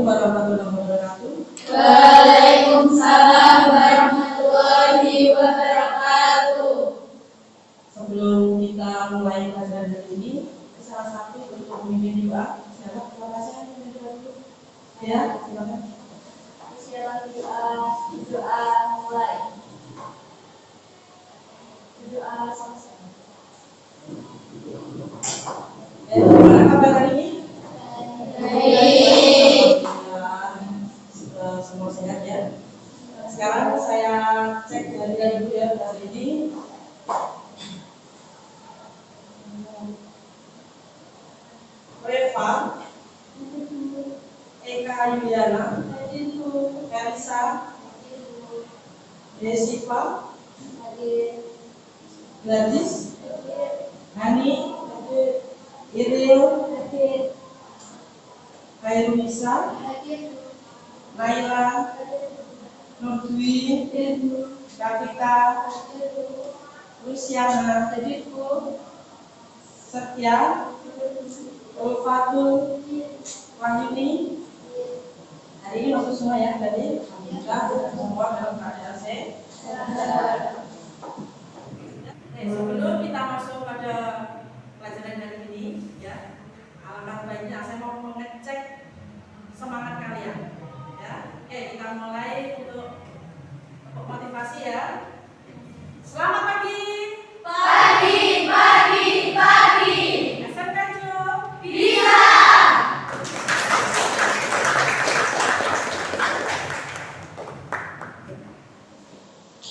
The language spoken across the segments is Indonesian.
Assalamualaikum warahmatullahi wabarakatuh. Waalaikumsalam warahmatullahi wabarakatuh. Sebelum kita mulai pelajaran hari ini, salah satu untuk memimpin doa. Siapa? Terima kasih. Ya, silakan. Doa mulai. Doa selesai. Gimana kabar hari ini? Baik. Semua sehat ya. Sekarang saya cek dari dulu ya hari ini. Reva, Eka Yuliana, Elisa, Desiva, Gladys, Hani, Iril, Kairunisa, Naila, Nurdwi, Kapita, Luciana, Setia, Ulfatul, Wahyuni. Hari ini masuk semua ya tadi. Alhamdulillah semua dalam keadaan sehat. Sebelum kita masuk pada pelajaran hari ini, ya, alangkah baiknya saya mau mengecek semangat kalian. Ya, oke kita mulai untuk motivasi ya. Selamat pagi. Pagi. SMK Jo. Bisa.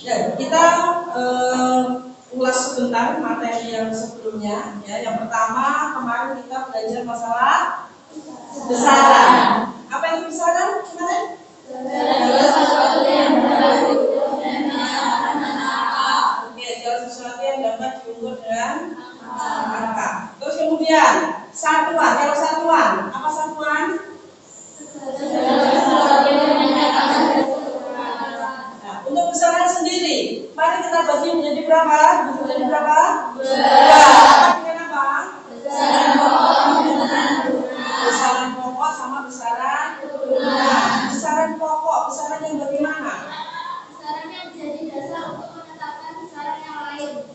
Ya, kita ulas sebentar materi yang sebelumnya. Ya, yang pertama kemarin kita belajar masalah besaran. Apa itu besaran kemarin? Segala sesuatu yang dapat diukur dan Oke, segala sesuatu yang dapat diukur dengan angka. Terus kemudian satuan. Kalau satuan, apa satuan? segala sesuatu yang menyatakan Nah, untuk besaran sendiri, mari kita bagi menjadi berapa? Menjadi berapa? Dengan apa? besaran pokok dengan Besaran pokok sama besaran turunan. Besaran pokok, besaran yang bagaimana? besaran yang jadi dasar untuk menetapkan besaran yang lain.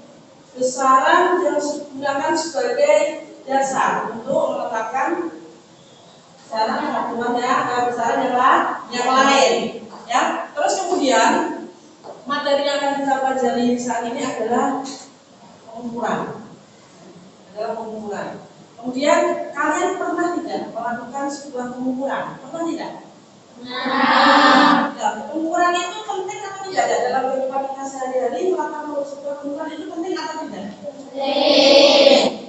Besaran yang digunakan sebagai dasar untuk menetapkan besaran besaran yang lain. Ya. Terus kemudian materi yang akan kita pelajari saat ini adalah pengukuran. Kemudian kalian pernah tidak melakukan sebuah pengukuran? Pernah tidak? Nah, pengukuran itu penting atau tidak? Dalam kehidupan kita sehari-hari melakukan sebuah pengukuran itu penting atau tidak?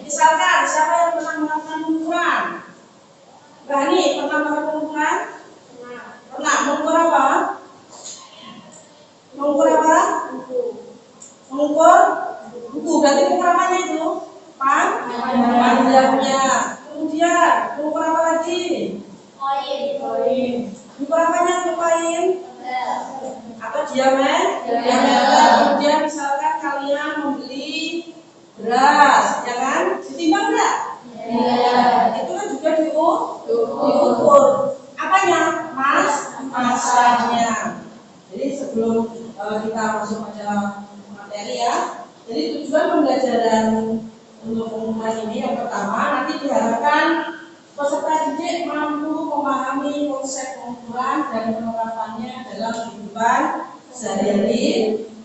Misalkan siapa yang pernah melakukan pengukuran? Berani pernah melakukan pengukuran? Pernah. Mengukur apa? Mengukur buku. Berarti mengukur apanya itu? Panjangnya. Kemudian mengukur apa lagi? Koin. Mengukur apanya untuk koin? Atau diameter. Kemudian misalkan kalian membeli beras, ya kan? Ditimbang enggak? Itu kan juga diukur. Apanya? Masanya. Jadi sebelum kita masuk pada materi ya, jadi tujuan pembelajaran untuk pengukuran ini yang pertama nanti diharapkan peserta didik mampu memahami konsep pengukuran dan penerapannya dalam kehidupan sehari-hari.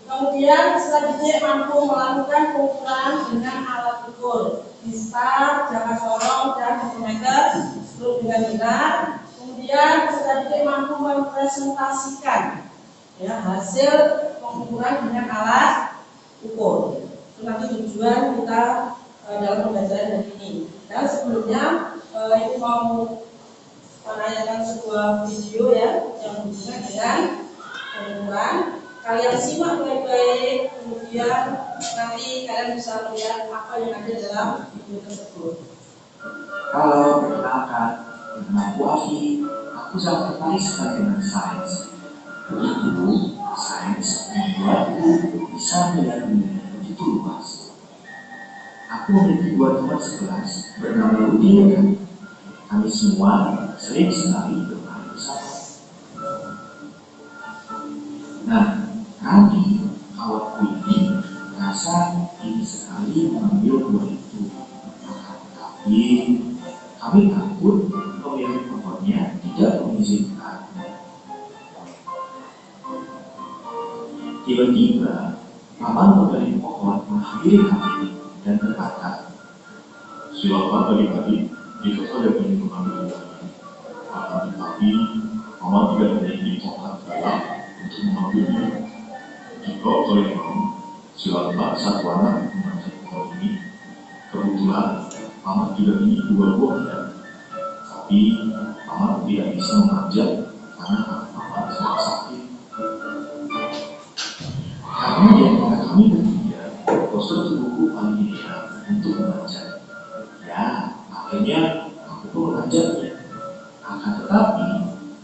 Kemudian peserta didik mampu melakukan pengukuran dengan alat ukur, diskar, jangka sorong, dan manometer dengan benar. Kemudian peserta didik mampu mempresentasikan ya, hasil pengukuran dengan alat ukur. Itu nanti tujuan kita dalam pembelajaran hari ini. Dan sebelumnya ini mau menanyakan sebuah video ya yang berhubungan dengan pengukuran. Kalian simak baik-baik, kemudian nanti kalian bisa melihat apa yang ada dalam video tersebut. Halo, perkenalkan, nama aku Aki. Aku sangat tertarik sekali dengan sains. Begitu, sains membuatku bisa melihat dunia begitu luas. Aku memiliki dua teman sekelas bernama Rudi dan Kami semua sering sekali bermain Nah, kami kawanku ini merasa ingin sekali mengambil buah itu. Tapi kami takut pemilik pohonnya tidak mengizinkan. Tiba-tiba, paman pemilik pohon menghampiri kami dan berkata, "Silakan adik-adik, jika kalian ingin mengambil buah ini. Akan tetapi, paman tidak memiliki tongkat galak untuk mengambilnya. Jika kalian mau, silakan satu anak memanjat pohon ini. Kebetulan, paman tidak ingin dua buahnya. Tapi, paman tidak bisa memanjat karena paman sedang sakit." Karena di antara kami bertiga, poster tubuhku paling ideal untuk memanjat. Ya, akhirnya aku pun memanjatnya. Akan tetapi,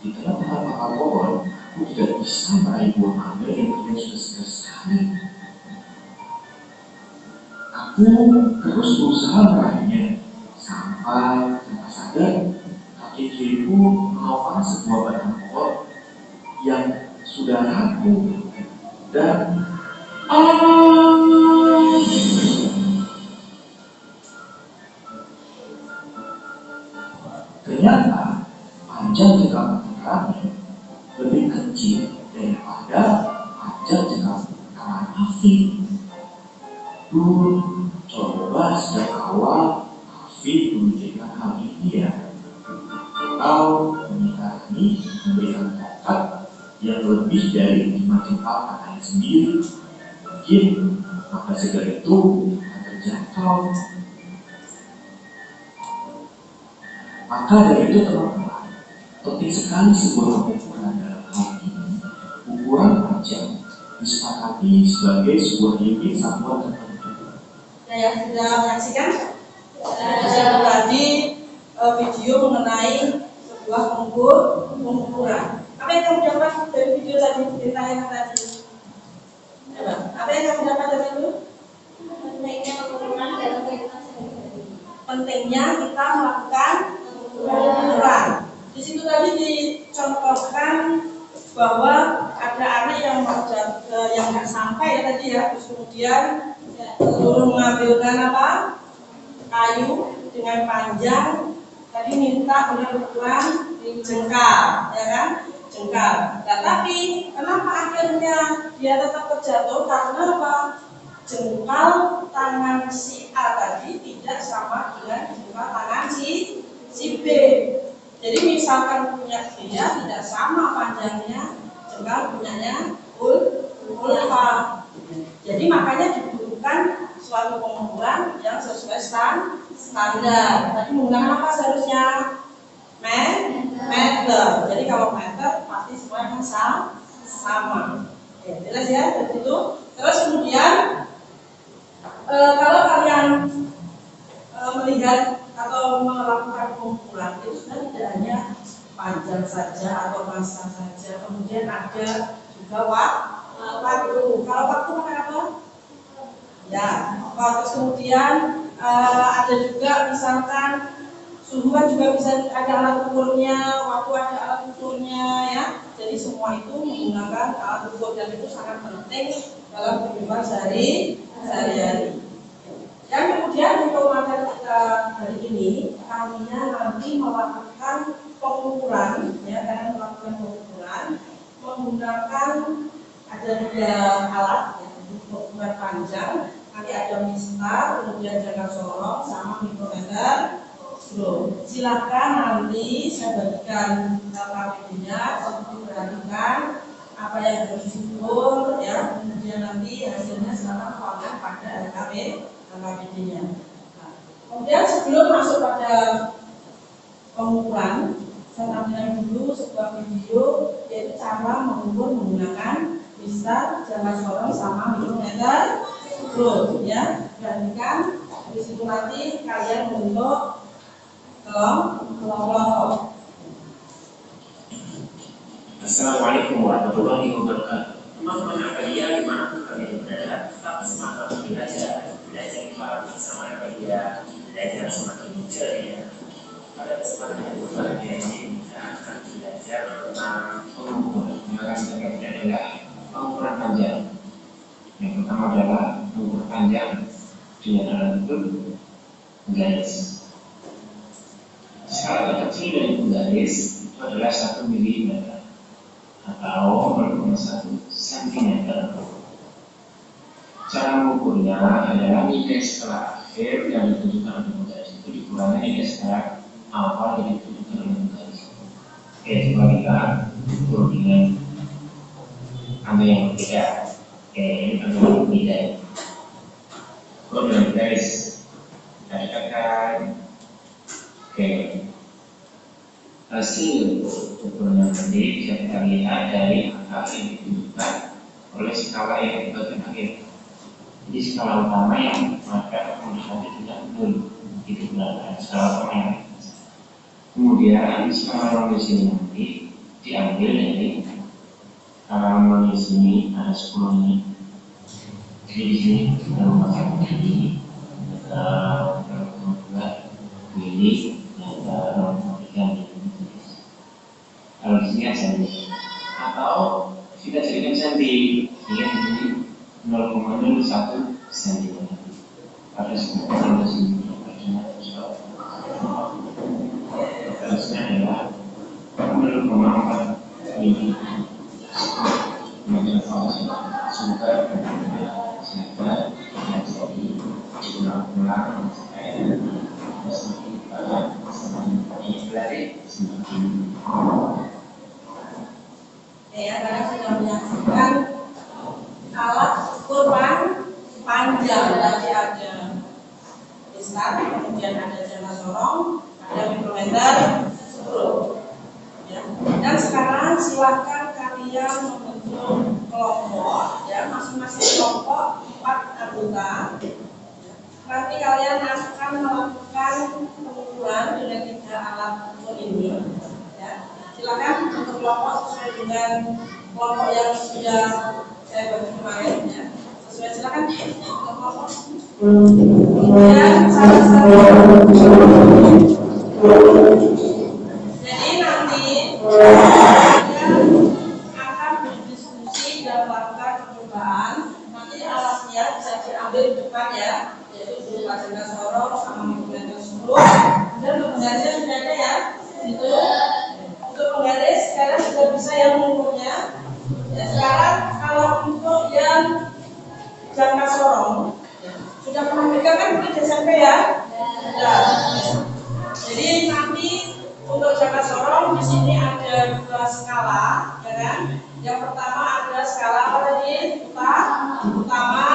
di tengah-tengah pakar pohon, aku tidak bisa meraih buah mangga yang sudah segar sekali. Aku terus berusaha meraihnya sampai tanpa sadar kaki kiriku menopang sebuah batang pohon yang sudah rapuh dan ternyata panjang jengkal kami lebih kecil daripada panjang jengkal kawan Afif. Coba sejak awal Afif memikirkan hal ini ya, atau menikahi memberikan tongkat yang lebih dari 5 jengkal katanya sendiri. Mungkin maka segar itu akan terjangkau. Maka dari itu teman-teman, penting sekali sebuah ukuran dalam hal ini. Ukuran panjang disepakati sebagai sebuah unit satuan tertentu. Ya, sudah menyaksikan tadi video mengenai sebuah pengukuran. Apa yang kamu dapat dari video tadi, cerita yang tadi? Apa yang kamu dapat dari itu? Pentingnya pengukuran dalam kehidupan sehari-hari. Pentingnya kita melakukan pengukuran. Di situ tadi dicontohkan bahwa ada anak yang nggak sampai ya tadi ya, terus kemudian turun mengambilkan apa? Kayu dengan panjang. Tadi minta ukuran jengkal, ya kan? Jengkal. Nah, tapi kenapa akhirnya dia tetap terjatuh? Karena apa? Jengkal tangan si A tadi tidak sama dengan jengkal tangan si B. Jadi misalkan punya dia tidak sama panjangnya jengkal punyanya Ulfa. Jadi makanya dibutuhkan suatu pengukuran yang sesuai standar. Tadi menggunakan apa seharusnya? Meter. Jadi kalau meter pasti semua yang sama. Ya, jelas ya dari itu. Terus kemudian kalau kalian melihat atau melakukan pengukuran itu sudah tidak hanya panjang saja atau masa saja, kemudian ada juga waktu. Kalau waktu pakai apa? Ya, waktu. Kemudian ada juga misalkan suhu kan juga bisa ada alat ukurnya, waktu ada alat ukurnya ya. Jadi semua itu menggunakan alat ukur dan itu sangat penting dalam kehidupan sehari-hari. Dan kemudian untuk materi kita hari ini, kaminya nanti melakukan pengukuran, ya, karena melakukan pengukuran menggunakan ada 2 alat ya, untuk ukuran panjang. Nanti ada mistar, kemudian jangkar sorong, sama mikrometer. Silakan nanti saya bagikan KPD-nya untuk perhatikan apa yang harus diukur ya, kemudian nanti hasilnya silakan tuangkan pada KPD-nya. Nah, kemudian sebelum masuk pada pengukuran, saya tampilkan dulu sebuah video yaitu cara mengukur menggunakan mistar, jangkar sorong sama mikrometer. Ya, perhatikan di situ nanti kalian membentuk kelompok. Assalamualaikum warahmatullahi wabarakatuh. Teman-teman Akadia dimanapun kalian berada, tetap semangat belajar bersama Akadia, belajar semakin ceria. Pada kesempatan yang berbahagia ini kita akan belajar tentang pengukuran. saja. Yang pertama adalah memperpanjang dengan alat ukur penggaris. Skala terkecil dari penggaris itu adalah 1 mm atau 0,1 cm. Cara mengukurnya adalah nilai skala akhir yang ditentukan oleh penggaris itu dikurangi nilai skala awal yang ditentukan oleh penggaris. Oke, coba kita ukur dengan angka yang berbeda. Oke, ini angka yang berbeda. Ukur dengan penggaris. Kita dekatkan. Oke. Hasil ukuran nanti bisa kita lihat dari angka yang ditunjukkan oleh skala yang bagian akhir. Jadi skala utama yang maka nanti tidak 0 itu berarti skala utama yang kemudian skala non di sini nanti diambil dari skala non di sini ada 10 ini. Jadi di sini kita memakai ini ada 0,2 mili dan ada 0,3 mili. Kalau di sini senti atau kita jadikan senti ini menjadi 0,01 cm. Pada sekitar di sini harusnya adalah 0,4 mili. Kemudian semoga saya jadi ulang-ulang ya, karena sudah menyaksikan alat ukur panjang tadi ada besar, kemudian ada jangka sorong, ada mikrometer 10 ya. Dan sekarang silakan kalian membentuk kelompok ya, masing-masing kelompok 4 anggota. Nanti kalian akan melakukan pengukuran dengan 3 alat ukur ini ya. Silakan untuk kelompok sesuai dengan kelompok yang sudah saya bagi kemarin ya. Sesuai, silakan untuk kelompok. Kemudian salah satu. Jadi nanti kalian akan berdiskusi dan melakukan percobaan. Nanti alatnya bisa diambil di depan ya, yaitu berupa jangka sorong sama mikrometer 10. Dan penggarisnya sudah ada ya, gitu. Untuk penggaris sekarang sudah bisa yang mengukurnya. Ya, sekarang kalau untuk yang jangka sorong sudah pernah pegang kan mungkin SMP ya? Sudah. Jadi nanti untuk jangka sorong di sini ada 2 skala, ya kan? Yang pertama ada skala apa tadi? Utama,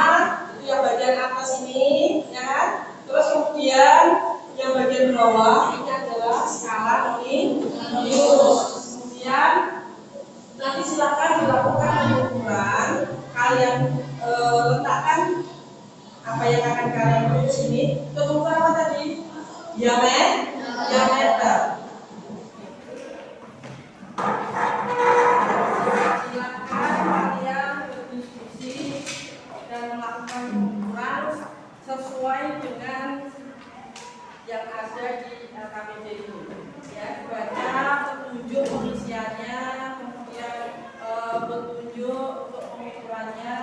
itu yang bagian atas ini, ya kan? Terus kemudian yang bagian bawah ini adalah skala nonius. Kemudian nanti silakan dilakukan pengukuran. Kalian letakkan apa yang akan kalian ukur di sini. Pengukuran apa tadi? Diameter. Silakan kalian berdiskusi dan melakukan pengukuran sesuai dengan yang ada di LKPD ini. Ya, dibaca petunjuk pengisiannya, kemudian petunjuk untuk pengukurannya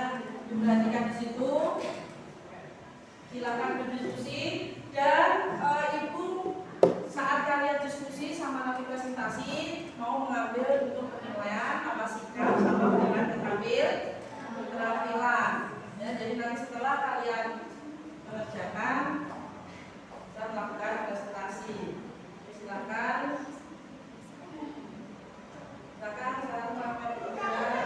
diperhatikan di situ. Silakan berdiskusi dan ibu saat kalian diskusi sama nanti presentasi mau mengambil untuk penilaian apa sikap sama penilaian keterampilan. Ya, jadi nanti setelah kalian mengerjakan kita melakukan presentasi. Silakan saya melakukan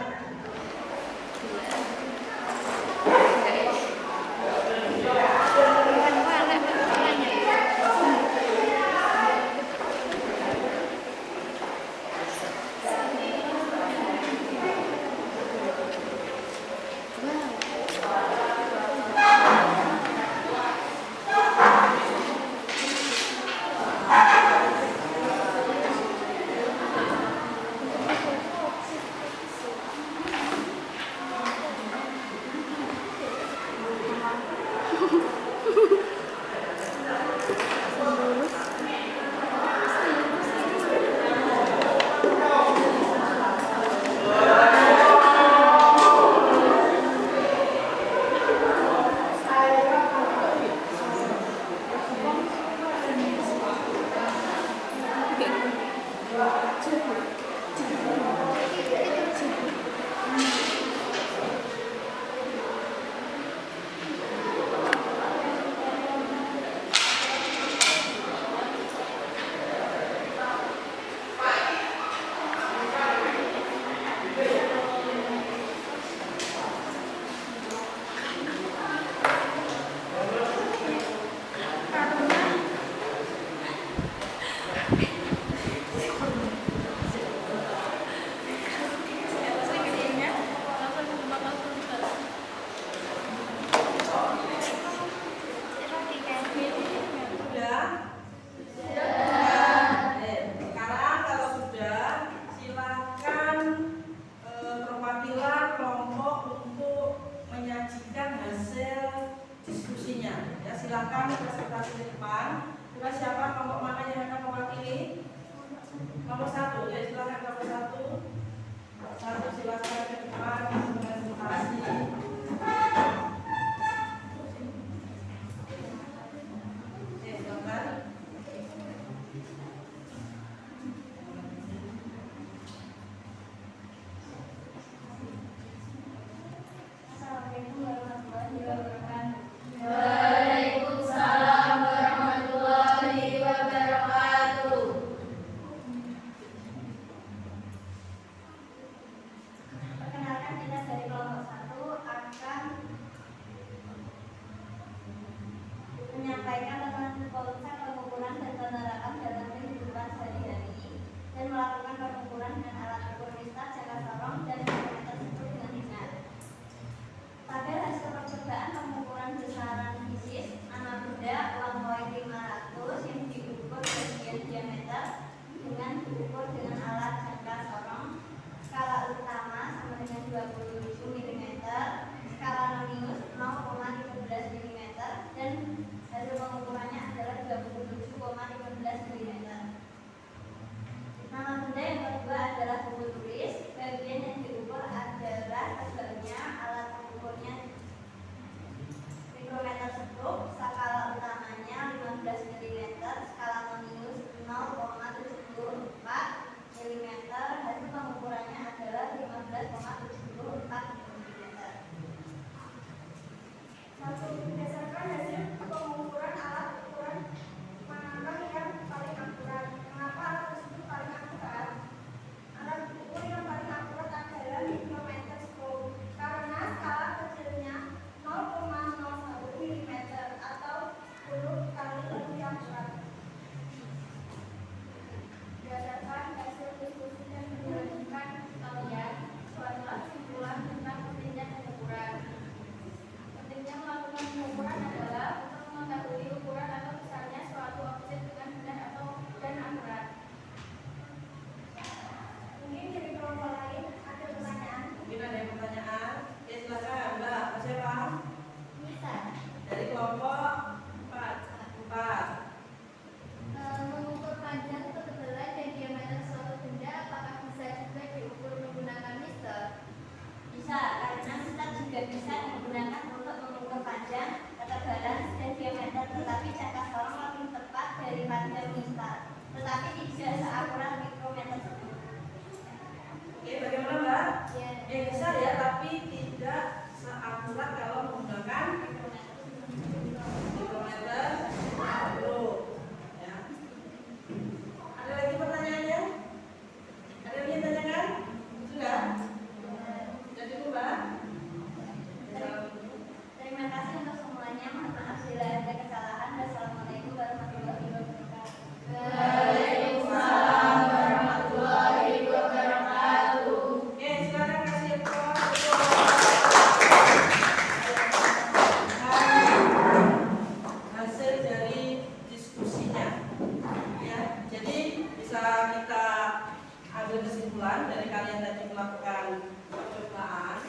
kalian tadi melakukan percobaan,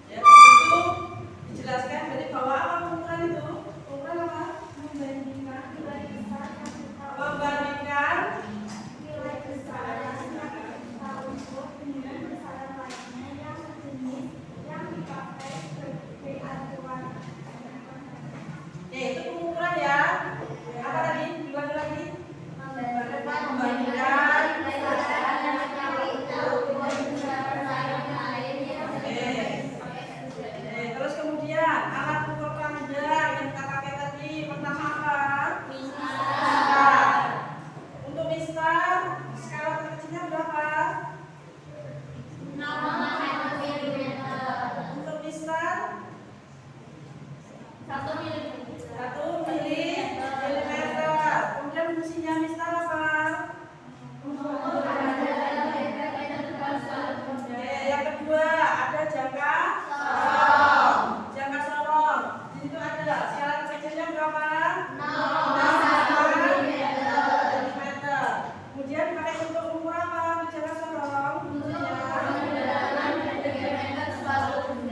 ya itu dijelaskan dari bahwa apa pengukuran itu? Pengukuran apa? Membandingkan nilai besar yang kita ukur dengan besaran lainnya yang sejenis yang dipakai sebagai acuan. Itu pengukuran ya. Apa tadi? Diulangi lagi. Membandingkan terus kemudian alat ukur panjang yang kita pakai tadi pertama apa? Mistar. Untuk mistar skala terkecilnya berapa? 0,1 mm. Untuk mistar 1 mm. 1 milimeter. Kemudian fungsinya mistar apa? Yang kedua ada jangka sorong. Jangka sorong. Di situ ada skala kecilnya berapa? 0,1 milimeter. Kemudian pakai untuk ukur apa? Jangka sorong.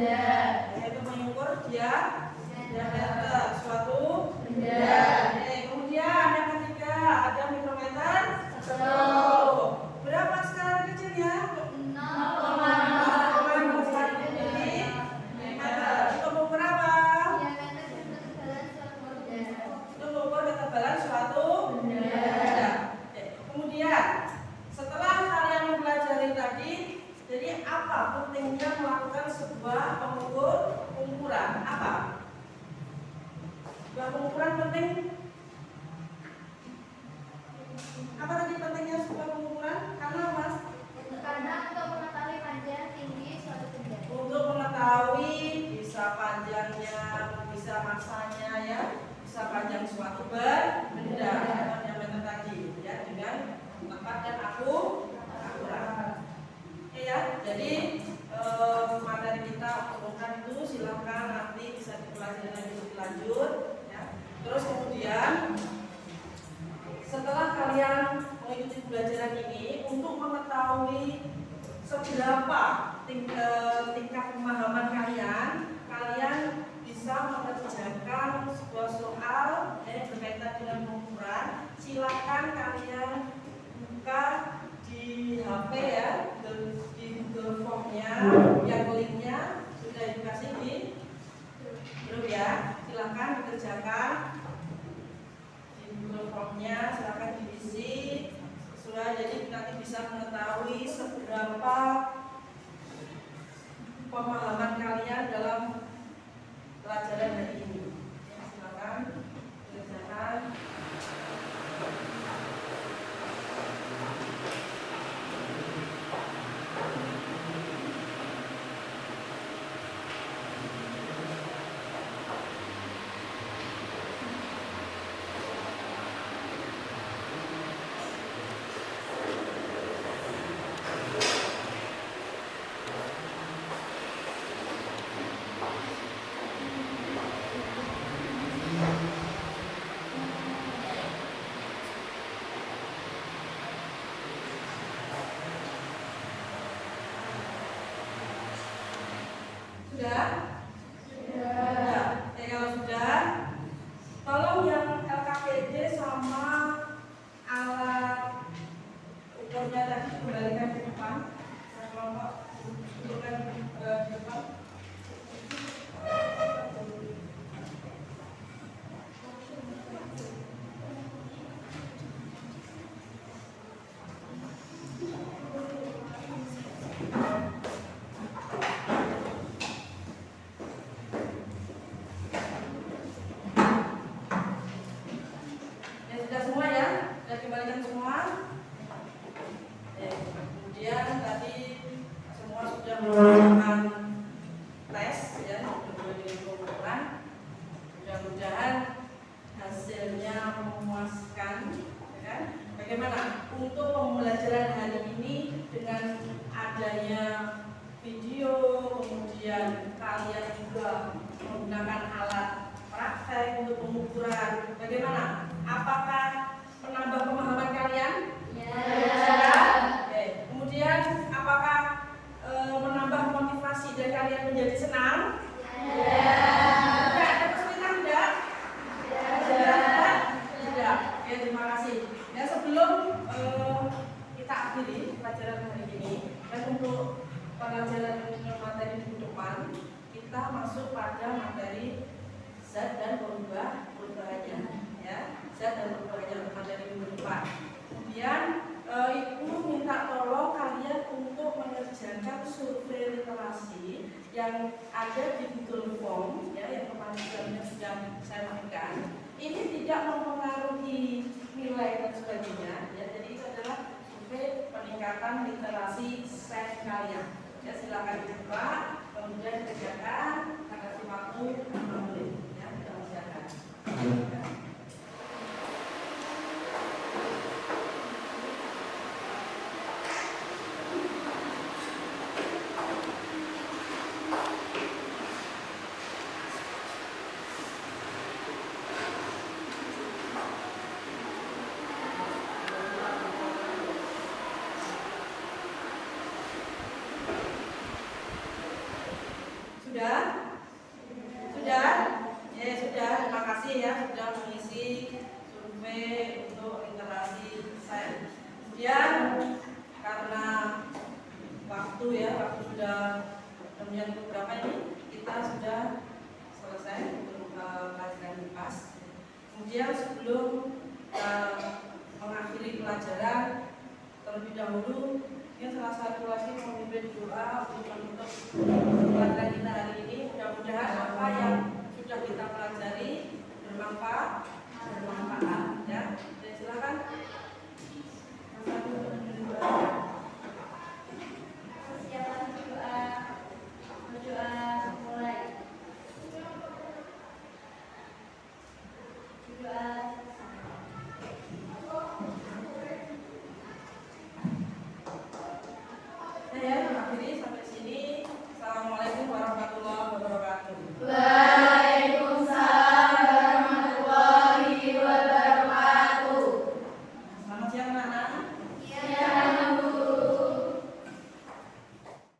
Yaitu mengukur diameter suatu benda. Kemudian yang ketiga ada mikrometer. Berapa skala kecilnya? 0,1 milimeter. Untuk mengukur apa? Untuk mengukur ketebalan suatu benda. Kemudian setelah kalian mempelajari tadi, jadi apa pentingnya melakukan sebuah pengukuran? Apa? Sebuah pengukuran penting. Apa tadi pentingnya sebuah pengukuran? Karena apa? Karena untuk mengetahui panjang tinggi suatu benda. Untuk mengetahui bisa panjangnya, bisa masanya ya, bisa panjang suatu benda atau diameter tadi ya dengan tepat dan akurat. Oke ya, jadi materi kita pengukuran itu silakan nanti bisa dipelajari lebih lanjut ya. Terus kemudian setelah kalian mengikuti pembelajaran ini untuk mengetahui seberapa tingkat pemahaman kalian bisa mengerjakan sebuah soal yang berkaitan dengan pengukuran. Silakan kalian buka di HP ya, di Google Form-nya, yang linknya sudah dikasih di grup ya. Silakan dikerjakan di Google Form-nya, silakan diisi sesuai, jadi nanti bisa mengetahui seberapa pemahaman kalian dalam pelajaran hari ini. Ya, silakan dikerjakan. Sudah? Sudah. Ya, kalau sudah, tolong yang LKPD sama alat ukurnya tadi kembalikan ke depan. Nah, kelompok ukurkan ke depan. Sudah semua ya? Sudah kembalikan semua? Kemudian tadi semua sudah melakukan tes ya, dengan pengukuran. Mudah-mudahan hasilnya memuaskan ya kan? Bagaimana? Untuk pembelajaran hari ini dengan adanya video, kemudian kalian juga menggunakan alat praktek untuk pengukuran. Bagaimana? Apakah menambah pemahaman kalian? Ya. Oke. Kemudian apakah kalian menjadi senang? Tidak ada kesulitan tidak? Tidak. Ya, terima kasih. Ya, sebelum kita akhiri pelajaran hari ini dan untuk pelajaran materi minggu depan, kita masuk pada materi zat dan perubahannya, ya, zat dan perubahannya materi minggu depan. Kemudian Ibu minta tolong kalian untuk mengerjakan survei literasi yang ada di Google Form, ya, yang kemarin sudah saya berikan. Ini tidak mempengaruhi nilai dan sebagainya, ya, jadi itu adalah survei peningkatan literasi set kalian. Ya, silakan dibuka, kemudian dikerjakan, kasih waktu 5 menit, ya, kita kerjakan. Sudah? Ya, sudah. Terima kasih ya sudah mengisi survei untuk literasi sains. Kemudian karena waktu sudah jam berapa ini, kita sudah selesai untuk pelajaran IPAS. Kemudian sebelum mengakhiri pelajaran, terlebih dahulu ini salah satu lagi memimpin doa untuk menutup pelajaran kita hari ini. Mudah-mudahan apa yang sudah kita pelajari bermanfaat, ya. Dan silakan. Persiapan berdoa mulai. Berdoa. Ya, mengakhiri sampai sini. Assalamualaikum warahmatullahi